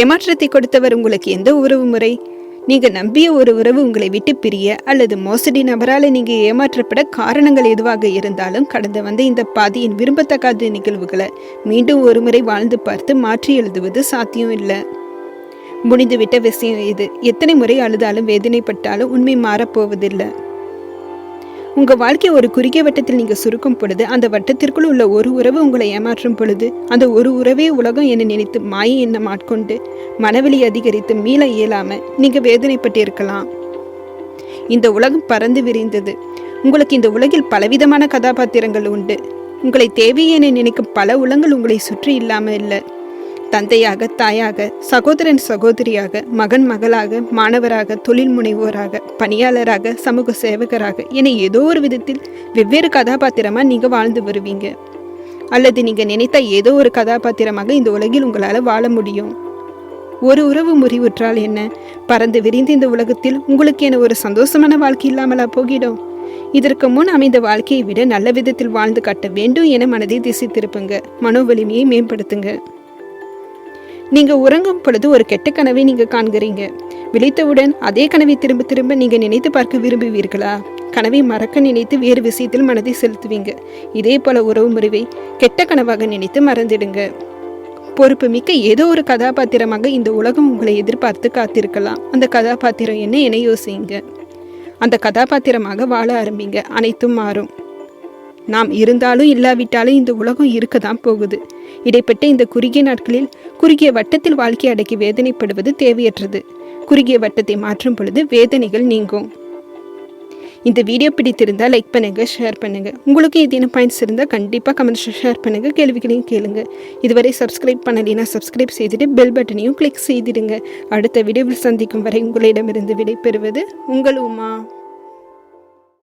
ஏமாற்றத்தை கொடுத்தவர் உங்களுக்கு எந்த உறவு முறை? நீங்க நம்பிய ஒரு உறவு உங்களை விட்டு பிரிய அல்லது மோசடி நபரால நீங்க ஏமாற்றப்பட காரணங்கள் எதுவாக இருந்தாலும் கடந்து வந்த இந்த பாதியின் விரும்பத்தக்காத நிகழ்வுகளை மீண்டும் ஒரு முறை வாழ்ந்து பார்த்து மாற்றி எழுதுவது சாத்தியம் இல்லை. முடிந்துவிட்ட விஷயம் இது. எத்தனை முறை அழுதாலும் வேதனைப்பட்டாலும் உண்மை மாறப்போவதில்லை. உங்க வாழ்க்கை ஒரு குறுகிய வட்டத்தில் நீங்க சுருக்கும் பொழுது அந்த வட்டத்திற்குள் உள்ள ஒரு உறவு உங்களை ஏமாற்றும் பொழுது அந்த ஒரு உறவே உலகம் என நினைத்து மாயை எண்ணம் ஆட்கொண்டு மனவெளி அதிகரித்து மீள இயலாம நீங்க வேதனைப்பட்டிருக்கலாம். இந்த உலகம் பறந்து விரிந்தது. உங்களுக்கு இந்த உலகில் பலவிதமான கதாபாத்திரங்கள் உண்டு. உங்களை தேவையென நினைக்கும் பல உலகங்கள் உங்களை சுற்றி இல்லாம இல்லை. தந்தையாக, தாயாக, சகோதரன் சகோதரியாக, மகன் மகளாக, மாணவராக, தொழில் முனைவோராக, பணியாளராக, சமூக சேவகராக என ஏதோ ஒரு விதத்தில் வெவ்வேறு கதாபாத்திரமாக நீங்கள் வாழ்ந்து வருவீங்க. அல்லது நீங்கள் நினைத்த ஏதோ ஒரு கதாபாத்திரமாக இந்த உலகில் உங்களால் வாழ முடியும். ஒரு உறவு முறிவுற்றால் என்ன? பறந்து விரிந்து இந்த உலகத்தில் உங்களுக்கு என ஒரு சந்தோஷமான வாழ்க்கை இல்லாமலா போகிடும்? இதற்கு முன் அமைந்த வாழ்க்கையை விட நல்ல விதத்தில் வாழ்ந்து காட்ட வேண்டும் என மனதை திசை திருப்புங்க. மனோவலிமையை மேம்படுத்துங்க. நீங்க உறங்கும் பொழுது ஒரு கெட்ட கனவை நீங்க காண்கிறீங்க. விழித்தவுடன் அதே கனவை திரும்ப திரும்ப நீங்க நினைத்து பார்க்க விரும்புவீர்களா? கனவை மறக்க நினைத்து வேறு விஷயத்தில் மனதை செலுத்துவீங்க. இதே போல உறவு முறிவை கெட்ட கனவாக நினைத்து மறந்துடுங்க. பொறுப்பு மிக்க ஏதோ ஒரு கதாபாத்திரமாக இந்த உலகம் உங்களை எதிர்பார்த்து காத்திருக்கலாம். அந்த கதாபாத்திரம் என்ன என யோசிங்க. அந்த கதாபாத்திரமாக வாழ ஆரம்பிங்க. அனைத்தும் மாறும். நாம் இருந்தாலும் இல்லாவிட்டாலும் இந்த உலகம் இருக்க தான் போகுது. இடைப்பட்ட இந்த குறுகிய நாட்களில் குறுகிய வட்டத்தில் வாழ்க்கை அடக்கி வேதனைப்படுவது தேவையற்றது. குறுகிய வட்டத்தை மாற்றும் பொழுது வேதனைகள் நீங்கும். இந்த வீடியோ பிடித்திருந்தால் லைக் பண்ணுங்க, ஷேர் பண்ணுங்க. உங்களுக்கு ஏதேனும் பாயிண்ட்ஸ் இருந்தால் கண்டிப்பாக கமெண்ட்ஸ் ஷேர் பண்ணுங்க. கேள்விகளையும் கேளுங்க. இதுவரை சப்ஸ்கிரைப் பண்ணலைன்னா சப்ஸ்கிரைப் செய்துட்டு பெல் பட்டனையும் கிளிக் செய்திடுங்க. அடுத்த வீடியோவில் சந்திக்கும் வரை உங்களிடமிருந்து விடைபெறுவது உங்கள் உமா.